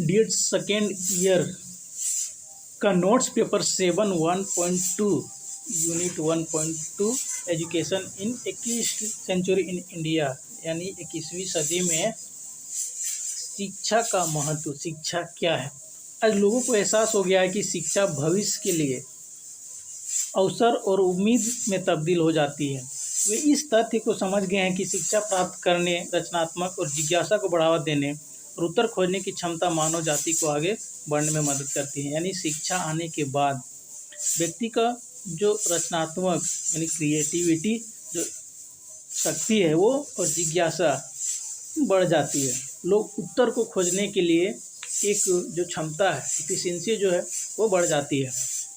Dear second year का notes paper 7 1.2 unit 1.2 education in 21वीं century in India, यानी 21वीं सदी में शिक्षा का महत्व। शिक्षा क्या है? आज लोगों को एहसास हो गया है कि शिक्षा भविष्य के लिए अवसर और उम्मीद में तब्दील हो जाती है। वे इस तथ्य को समझ गए हैं कि शिक्षा प्राप्त करने, रचनात्मक और जिज्ञासा को बढ़ावा देने और उत्तर खोजने की क्षमता मानव जाति को आगे बढ़ने में मदद करती है। यानी शिक्षा आने के बाद व्यक्ति का जो रचनात्मक यानी क्रिएटिविटी जो शक्ति है वो और जिज्ञासा बढ़ जाती है। लोग उत्तर को खोजने के लिए एक जो क्षमता है, एफिशिएंसी जो है वो बढ़ जाती है।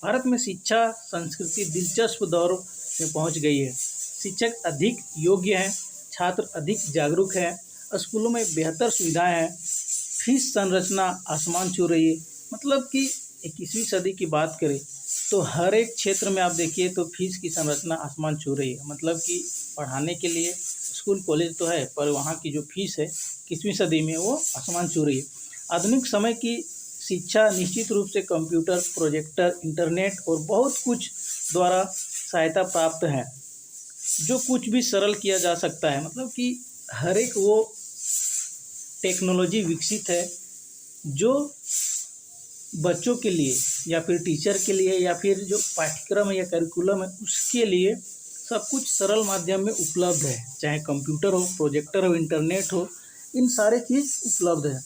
भारत में शिक्षा संस्कृति दिलचस्प दौर में पहुंच गई है। शिक्षक अधिक योग्य हैं, छात्र अधिक जागरूक हैं, स्कूलों में बेहतर सुविधाएं हैं, फीस संरचना आसमान छू रही है। मतलब कि 21वीं सदी की बात करें तो हर एक क्षेत्र में आप देखिए तो फीस की संरचना आसमान छू रही है। मतलब कि पढ़ाने के लिए स्कूल कॉलेज तो है, पर वहाँ की जो फीस है 21वीं सदी में वो आसमान छू रही है। आधुनिक समय की शिक्षा निश्चित रूप से कंप्यूटर, प्रोजेक्टर, इंटरनेट और बहुत कुछ द्वारा सहायता प्राप्त है। जो कुछ भी सरल किया जा सकता है। मतलब कि हर एक वो टेक्नोलॉजी विकसित है जो बच्चों के लिए या फिर टीचर के लिए या फिर जो पाठ्यक्रम या करिकुलम है उसके लिए सब कुछ सरल माध्यम में उपलब्ध है। चाहे कंप्यूटर हो, प्रोजेक्टर हो, इंटरनेट हो, इन सारे चीज़ उपलब्ध है।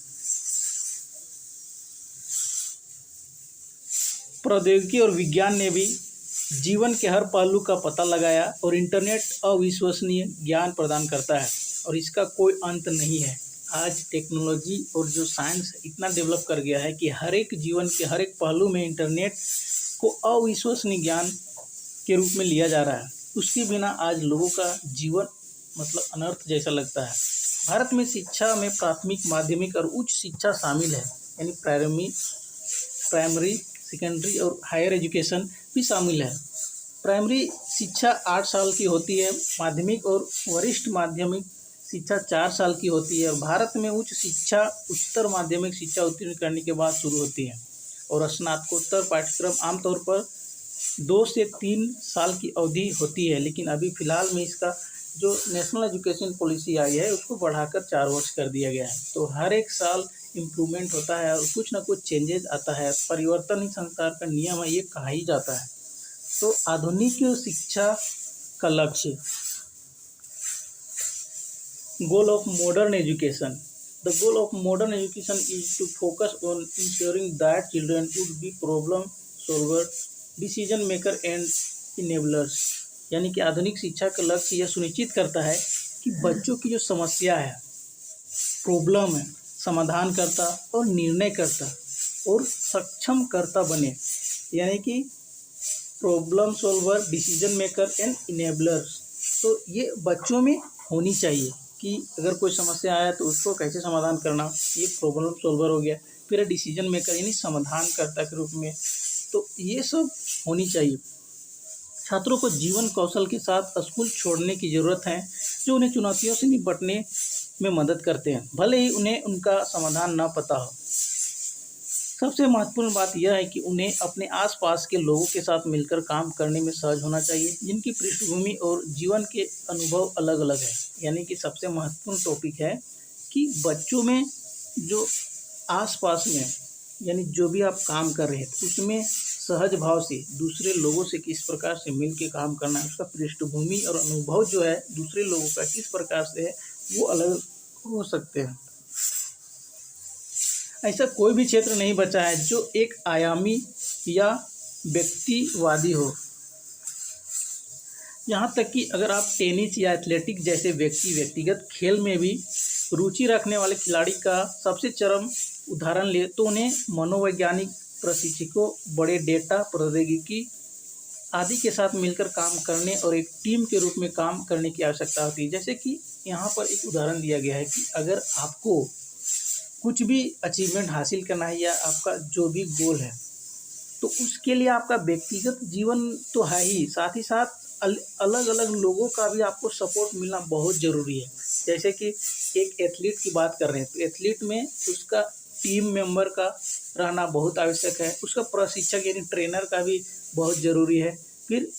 प्रौद्योगिकी और विज्ञान ने भी जीवन के हर पहलू का पता लगाया और इंटरनेट अविश्वसनीय ज्ञान प्रदान करता है और इसका कोई अंत नहीं है। आज टेक्नोलॉजी और जो साइंस इतना डेवलप कर गया है कि हर एक जीवन के हर एक पहलू में इंटरनेट को अविश्वसनीय ज्ञान के रूप में लिया जा रहा है। उसके बिना आज लोगों का जीवन मतलब अनर्थ जैसा लगता है। भारत में शिक्षा में प्राथमिक, माध्यमिक और उच्च शिक्षा शामिल है। यानी प्राइमरी, सेकेंडरी और हायर एजुकेशन भी शामिल है। प्राइमरी शिक्षा 8 साल की होती है, माध्यमिक और वरिष्ठ माध्यमिक शिक्षा 4 साल की होती है। भारत में उच्च शिक्षा उच्चतर माध्यमिक शिक्षा उत्तीर्ण करने के बाद शुरू होती है और स्नातकोत्तर पाठ्यक्रम आमतौर पर 2 से 3 साल की अवधि होती है। लेकिन अभी फ़िलहाल में इसका जो नेशनल एजुकेशन पॉलिसी आई है उसको बढ़ाकर 4 वर्ष कर दिया गया है। तो हर एक साल इम्प्रूवमेंट होता है और कुछ ना कुछ चेंजेस आता है। परिवर्तन ही संसार का नियम है, ये कहा ही जाता है। तो आधुनिक शिक्षा का लक्ष्य, goal of modern education. The goal of modern education is to focus on ensuring that children would be problem solver, decision maker and enablers. यानी कि आधुनिक शिक्षा का लक्ष्य यह सुनिश्चित करता है कि बच्चों की जो समस्या है, प्रॉब्लम है, समाधान करता और निर्णय करता और सक्षम करता बने। यानी कि problem solver, decision maker and enablers. तो ये बच्चों में होनी चाहिए कि अगर कोई समस्या आया तो उसको कैसे समाधान करना, ये प्रॉब्लम सॉल्वर हो गया। फिर डिसीजन मेकर यानी समाधानकर्ता के रूप में, तो ये सब होनी चाहिए। छात्रों को जीवन कौशल के साथ स्कूल छोड़ने की ज़रूरत है जो उन्हें चुनौतियों से निपटने में मदद करते हैं, भले ही उन्हें उनका समाधान न पता हो। सबसे महत्वपूर्ण बात यह है कि उन्हें अपने आसपास के लोगों के साथ मिलकर काम करने में सहज होना चाहिए, जिनकी पृष्ठभूमि और जीवन के अनुभव अलग अलग है। यानी कि सबसे महत्वपूर्ण टॉपिक है कि बच्चों में जो आसपास में यानी जो भी आप काम कर रहे हैं उसमें सहज भाव से दूसरे लोगों से किस प्रकार से मिल के काम करना है, उसका पृष्ठभूमि और अनुभव जो है दूसरे लोगों का किस प्रकार से है वो अलग हो सकते हैं। ऐसा कोई भी क्षेत्र नहीं बचा है जो एक आयामी या व्यक्तिवादी हो। यहाँ तक कि अगर आप टेनिस या एथलेटिक जैसे व्यक्तिगत खेल में भी रुचि रखने वाले खिलाड़ी का सबसे चरम उदाहरण ले तो उन्हें मनोवैज्ञानिक प्रशिक्षकों, बड़े डेटा प्रौद्योगिकी आदि के साथ मिलकर काम करने और एक टीम के रूप में काम करने की आवश्यकता होती है। जैसे कि यहाँ पर एक उदाहरण दिया गया है कि अगर आपको कुछ भी अचीवमेंट हासिल करना है या आपका जो भी गोल है तो उसके लिए आपका व्यक्तिगत जीवन तो है ही, साथ ही साथ अलग अलग लोगों का भी आपको सपोर्ट मिलना बहुत ज़रूरी है। जैसे कि एक एथलीट की बात कर रहे हैं तो एथलीट में उसका टीम मेंबर का रहना बहुत आवश्यक है, उसका प्रशिक्षक यानी ट्रेनर का भी बहुत ज़रूरी है। फिर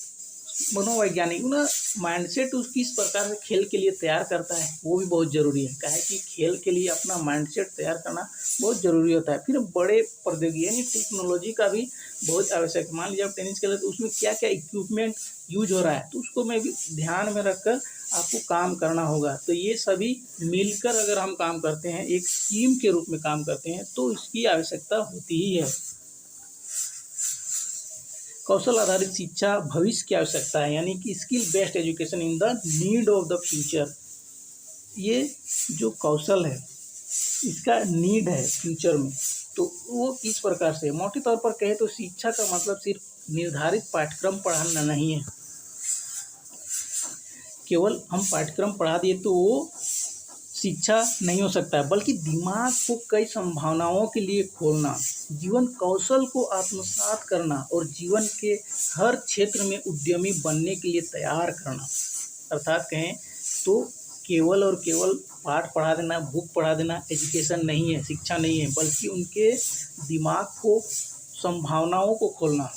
मनोवैज्ञानिक ना माइंडसेट उस किस प्रकार से खेल के लिए तैयार करता है वो भी बहुत ज़रूरी है। क्या है कि खेल के लिए अपना माइंडसेट तैयार करना बहुत ज़रूरी होता है। फिर बड़े प्रौद्योगिकी यानी टेक्नोलॉजी का भी बहुत आवश्यक है। मान लीजिए आप टेनिस खेले तो उसमें क्या क्या इक्विपमेंट यूज हो रहा है, तो उसको मैं भी ध्यान में रखकर आपको काम करना होगा। तो ये सभी मिलकर अगर हम काम करते हैं, एक टीम के रूप में काम करते हैं, तो इसकी आवश्यकता होती ही है। कौशल आधारित शिक्षा भविष्य की आवश्यकता है, यानी कि skill based education in the need of the future. ये जो कौशल है इसका नीड है फ्यूचर में, तो वो किस प्रकार से, मोटे तौर पर कहे तो शिक्षा का मतलब सिर्फ निर्धारित पाठ्यक्रम पढ़ाना नहीं है। केवल हम पाठ्यक्रम पढ़ा दिए तो वो शिक्षा नहीं हो सकता है, बल्कि दिमाग को कई संभावनाओं के लिए खोलना, जीवन कौशल को आत्मसात करना और जीवन के हर क्षेत्र में उद्यमी बनने के लिए तैयार करना। अर्थात कहें तो केवल और केवल पाठ पढ़ा देना, बुक पढ़ा देना एजुकेशन नहीं है, शिक्षा नहीं है, बल्कि उनके दिमाग को, संभावनाओं को खोलना।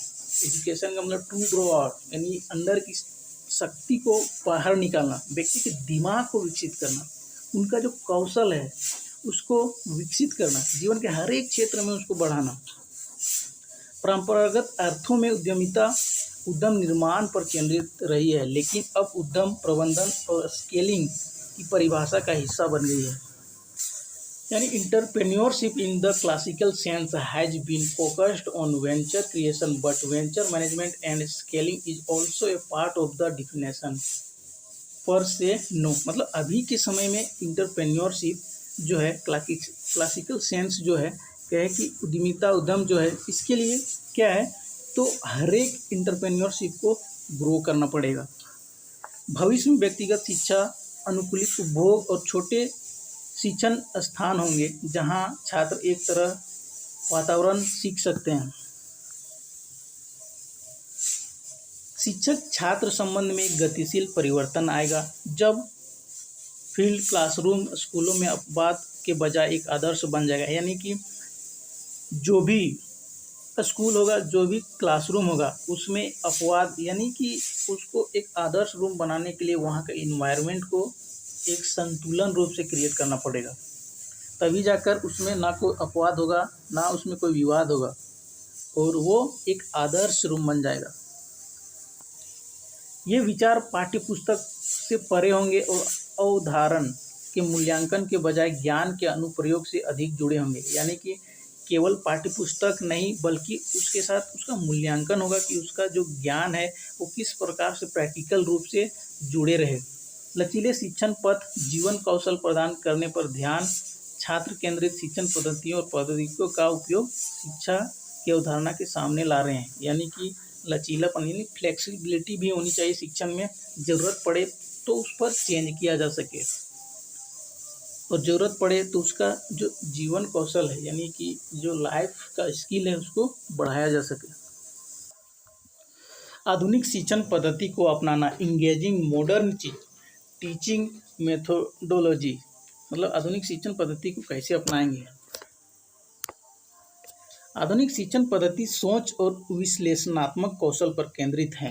एजुकेशन का मतलब टू ग्रो आउट, यानी अंदर की शक्ति को बाहर निकालना, व्यक्ति के दिमाग को विकसित करना, उनका जो कौशल है उसको विकसित करना, जीवन के हर एक क्षेत्र में उसको बढ़ाना। परंपरागत अर्थों में उद्यमिता उद्यम निर्माण पर केंद्रित रही है, लेकिन अब उद्यम प्रबंधन और स्केलिंग की परिभाषा का हिस्सा बन गई है। यानी entrepreneurship in the classical sense has been focused on venture creation, but venture management and scaling is also a part of the definition per se no. मतलब अभी के समय में इंटरप्रेन्योरशिप जो है क्लासिकल सेंस जो है क्या है कि उद्यमिता उद्यम जो है, इसके लिए क्या है तो हर एक इंटरप्रेन्योरशिप को ग्रो करना पड़ेगा। भविष्य में व्यक्तिगत शिक्षा, अनुकूलित उपभोग और छोटे शिक्षण स्थान होंगे जहां छात्र एक तरह वातावरण सीख सकते हैं। शिक्षक छात्र संबंध में एक गतिशील परिवर्तन आएगा जब फील्ड क्लासरूम स्कूलों में अपवाद के बजाय एक आदर्श बन जाएगा। यानी कि जो भी स्कूल होगा, जो भी क्लासरूम होगा, उसमें अपवाद यानी कि उसको एक आदर्श रूम बनाने के लिए वहाँ के इन्वायरमेंट को एक संतुलन रूप से क्रिएट करना पड़ेगा, तभी जाकर उसमें ना कोई अपवाद होगा, ना उसमें कोई विवाद होगा, और वो एक आदर्श रूम बन जाएगा। ये विचार पाठ्य पुस्तक से परे होंगे और अवधारण के मूल्यांकन के बजाय ज्ञान के अनुप्रयोग से अधिक जुड़े होंगे। यानी कि केवल पाठ्य पुस्तक नहीं, बल्कि उसके साथ उसका मूल्यांकन होगा कि उसका जो ज्ञान है वो किस प्रकार से प्रैक्टिकल रूप से जुड़े रहे। लचीले शिक्षण पथ जीवन कौशल प्रदान करने पर ध्यान, छात्र केंद्रित शिक्षण पद्धतियों और प्रौद्योगिकियों का उपयोग शिक्षा की अवधारणा के सामने ला रहे हैं। यानी कि लचीलापन यानी फ्लेक्सिबिलिटी भी होनी चाहिए शिक्षण में, ज़रूरत पड़े तो उस पर चेंज किया जा सके, और ज़रूरत पड़े तो उसका जो जीवन कौशल है यानी कि जो लाइफ का स्किल है उसको बढ़ाया जा सके। आधुनिक शिक्षण पद्धति को अपनाना, इंगेजिंग मॉडर्न टीचिंग मेथोडोलॉजी, मतलब आधुनिक शिक्षण पद्धति को कैसे अपनाएंगे। आधुनिक शिक्षण पद्धति सोच और विश्लेषणात्मक कौशल पर केंद्रित है।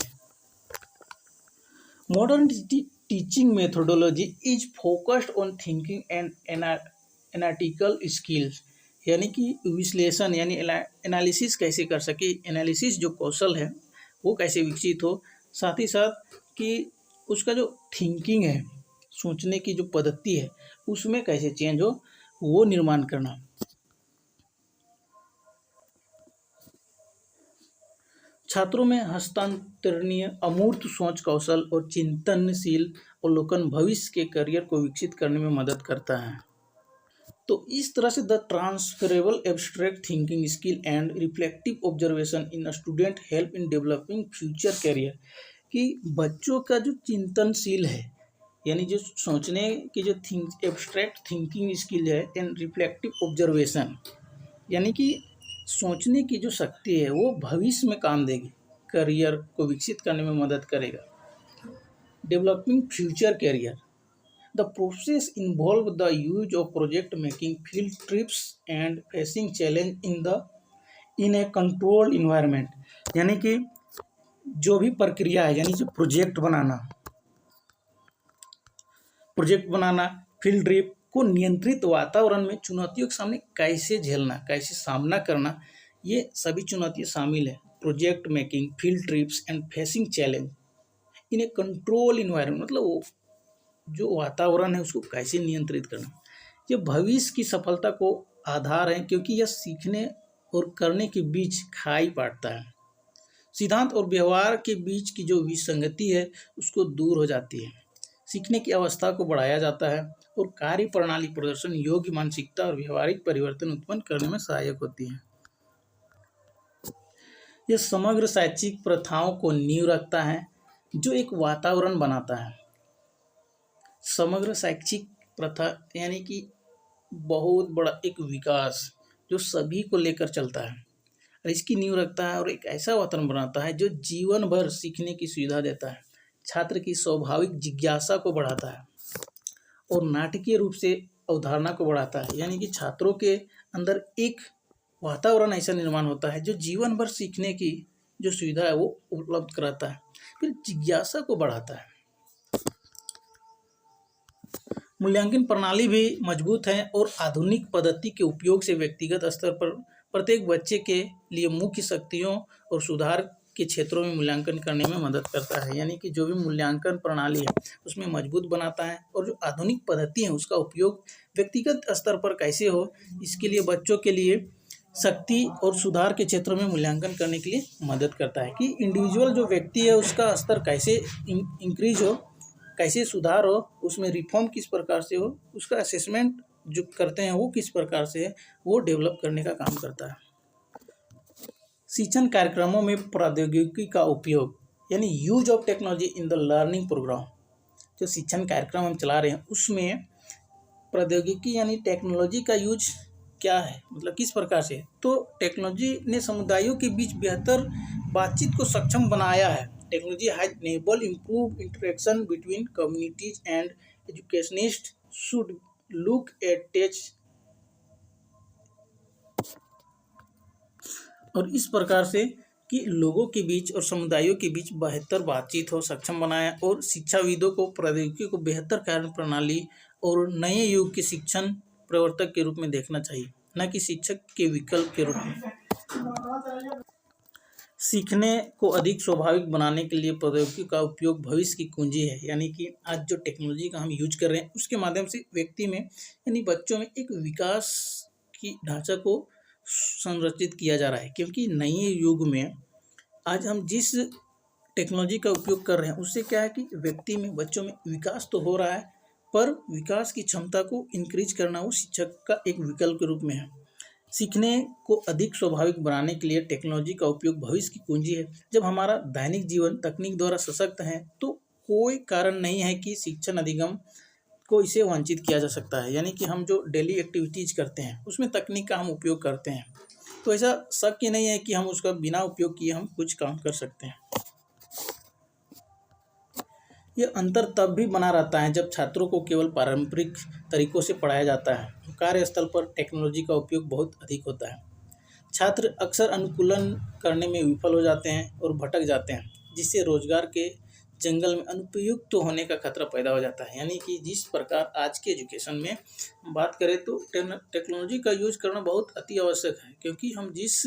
Modern teaching methodology is focused on thinking and analytical skills, यानी कि विश्लेषण यानी एनालिसिस कैसे कर सके, एनालिसिस जो कौशल है वो कैसे विकसित हो, साथ ही साथ कि उसका जो थिंकिंग है, सोचने की जो पद्धति है उसमें कैसे चेंज हो, वो निर्माण करना। छात्रों में हस्तांतरणीय अमूर्त सोच कौशल और चिंतनशील अवलोकन भविष्य के करियर को विकसित करने में मदद करता है। तो इस तरह से the transferable abstract thinking skill and reflective observation in student help in developing future career, कि बच्चों का जो चिंतनशील है यानी जो सोचने की जो एब्स्ट्रैक्ट थिंकिंग स्किल है एंड रिफ्लेक्टिव ऑब्जर्वेशन, यानी कि सोचने की जो शक्ति है वो भविष्य में काम देगी, करियर को विकसित करने में मदद करेगा। Developing future career, The process involve the use of project making field trips and facing challenge in a controlled environment. यानी कि जो भी प्रक्रिया है, यानी जो प्रोजेक्ट बनाना, फील्ड ट्रिप को नियंत्रित वातावरण में चुनौतियों के सामने कैसे झेलना, कैसे सामना करना, ये सभी चुनौतियाँ शामिल है। Project making, field trips and facing challenge in A control environment, मतलब वो जो वातावरण है उसको कैसे नियंत्रित करना। ये भविष्य की सफलता को आधार है, क्योंकि यह सीखने और करने के बीच खाई पाटता है। सिद्धांत और व्यवहार के बीच की जो विसंगति है उसको दूर हो जाती है। सीखने की अवस्था को बढ़ाया जाता है और कार्य प्रणाली प्रदर्शन योग्य मानसिकता और व्यवहारिक परिवर्तन उत्पन्न करने में सहायक होती है। यह समग्र शैक्षिक प्रथाओं को नींव रखता है जो एक वातावरण बनाता है। समग्र शैक्षिक प्रथा यानी कि बहुत बड़ा एक विकास जो सभी को लेकर चलता है और इसकी नींव रखता है और एक ऐसा वातावरण बनाता है जो जीवन भर सीखने की सुविधा देता है, छात्र की स्वाभाविक जिज्ञासा को बढ़ाता है और नाटकीय रूप से अवधारणा को बढ़ाता है। यानी कि छात्रों के अंदर एक वातावरण ऐसा निर्माण होता है जो जीवन भर सीखने की जो सुविधा है वो उपलब्ध कराता है, फिर जिज्ञासा को बढ़ाता है। मूल्यांकन प्रणाली भी मजबूत है और आधुनिक पद्धति के उपयोग से व्यक्तिगत स्तर पर प्रत्येक बच्चे के लिए मुख्य शक्तियों और सुधार के क्षेत्रों में मूल्यांकन करने में मदद करता है। यानी कि जो भी मूल्यांकन प्रणाली है उसमें मजबूत बनाता है और जो आधुनिक पद्धति है उसका उपयोग व्यक्तिगत स्तर पर कैसे हो, इसके लिए बच्चों के लिए शक्ति और सुधार के क्षेत्रों में मूल्यांकन करने के लिए मदद करता है कि इंडिविजुअल जो व्यक्ति है उसका स्तर कैसे इंक्रीज हो, कैसे सुधार हो, उसमें रिफॉर्म किस प्रकार से हो, उसका असेसमेंट जो करते हैं वो किस प्रकार से है, वो डेवलप करने का काम करता है। शिक्षण कार्यक्रमों में प्रौद्योगिकी का उपयोग यानी use of technology in the learning program, जो शिक्षण कार्यक्रम हम चला रहे हैं उसमें प्रौद्योगिकी यानी टेक्नोलॉजी का यूज क्या है, मतलब किस प्रकार से। तो टेक्नोलॉजी ने समुदायों के बीच बेहतर बातचीत को सक्षम बनाया है। Technology has enabled improved interaction between communities and educationists should look at touch और इस प्रकार से कि लोगों के बीच और समुदायों के बीच बेहतर बातचीत हो सक्षम बनाया और शिक्षाविदों को प्रौद्योगिकी को बेहतर कार्य प्रणाली और नए युग के शिक्षण प्रवर्तक के रूप में देखना चाहिए, न कि शिक्षक के विकल्प के रूप में। सीखने को अधिक स्वाभाविक बनाने के लिए प्रौद्योगिकी का उपयोग भविष्य की कुंजी है। यानी कि आज जो टेक्नोलॉजी का हम यूज कर रहे हैं उसके माध्यम से व्यक्ति में यानी बच्चों में एक विकास की ढांचा को संरचित किया जा रहा है, क्योंकि नए युग में आज हम जिस टेक्नोलॉजी का उपयोग कर रहे हैं उससे क्या है कि व्यक्ति में बच्चों में विकास तो हो रहा है, पर विकास की क्षमता को इंक्रीज करना वो शिक्षक का एक विकल्प के रूप में है। सीखने को अधिक स्वाभाविक बनाने के लिए टेक्नोलॉजी का उपयोग भविष्य की कुंजी है। जब हमारा दैनिक जीवन तकनीक द्वारा सशक्त है तो कोई कारण नहीं है कि शिक्षण अधिगम को इसे वंचित किया जा सकता है। यानी कि हम जो डेली एक्टिविटीज करते हैं उसमें तकनीक का हम उपयोग करते हैं, तो ऐसा शक ही नहीं है कि हम उसका बिना उपयोग किए हम कुछ काम कर सकते हैं। यह अंतर तब भी बना रहता है जब छात्रों को केवल पारंपरिक तरीकों से पढ़ाया जाता है। कार्यस्थल पर टेक्नोलॉजी का उपयोग बहुत अधिक होता है। छात्र अक्सर अनुकूलन करने में विफल हो जाते हैं और भटक जाते हैं, जिससे रोजगार के जंगल में अनुपयुक्त होने का खतरा पैदा हो जाता है। यानी कि जिस प्रकार आज के एजुकेशन में बात करें तो टेक्नोलॉजी का यूज करना बहुत अति आवश्यक है, क्योंकि हम जिस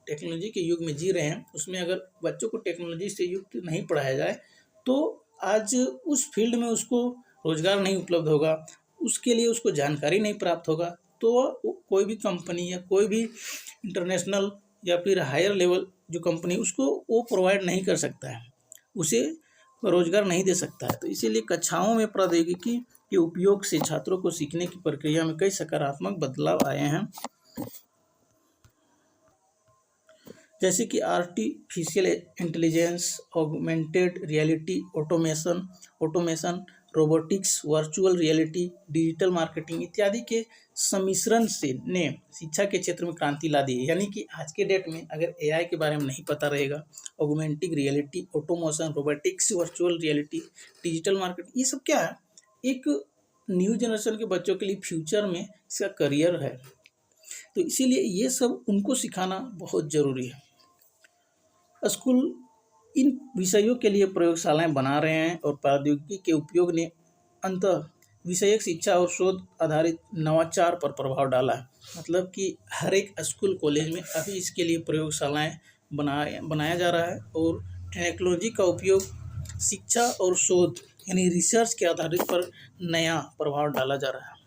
टेक्नोलॉजी के युग में जी रहे हैं उसमें अगर बच्चों को टेक्नोलॉजी से युक्त नहीं पढ़ाया जाए तो आज उस फील्ड में उसको रोजगार नहीं उपलब्ध होगा, उसके लिए उसको जानकारी नहीं प्राप्त होगा, तो कोई भी कंपनी या कोई भी इंटरनेशनल या फिर हायर लेवल जो कंपनी उसको वो प्रोवाइड नहीं कर सकता है, उसे रोजगार नहीं दे सकता है। तो इसीलिए कक्षाओं में प्रौद्योगिकी के उपयोग से छात्रों को सीखने की प्रक्रिया में कई सकारात्मक बदलाव आए हैं, जैसे कि artificial intelligence, augmented reality, automation, robotics, virtual reality, digital marketing इत्यादि के सम्मिश्रण से ने शिक्षा के क्षेत्र में क्रांति ला दी है। यानी कि आज के डेट में अगर एआई के बारे में नहीं पता रहेगा, augmented reality, automation, robotics, virtual reality, digital marketing, ये सब क्या है, एक न्यू जनरेशन के बच्चों के लिए फ्यूचर में इसका करियर है। तो इसीलिए ये सब उनको सिखाना बहुत ज़रूरी है। स्कूल इन विषयों के लिए प्रयोगशालाएं बना रहे हैं और प्रौद्योगिकी के उपयोग ने अंतः विषयक शिक्षा और शोध आधारित नवाचार पर प्रभाव डाला है। मतलब कि हर एक स्कूल कॉलेज में अभी इसके लिए प्रयोगशालाएं बनाया जा रहा है और टेक्नोलॉजी का उपयोग शिक्षा और शोध यानी रिसर्च के आधारित पर नया प्रभाव डाला जा रहा है।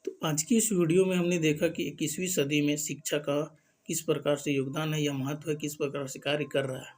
तो आज की इस वीडियो में हमने देखा कि 21वीं सदी में शिक्षा का किस प्रकार से योगदान है या महत्व है, किस प्रकार से कार्य कर रहा है।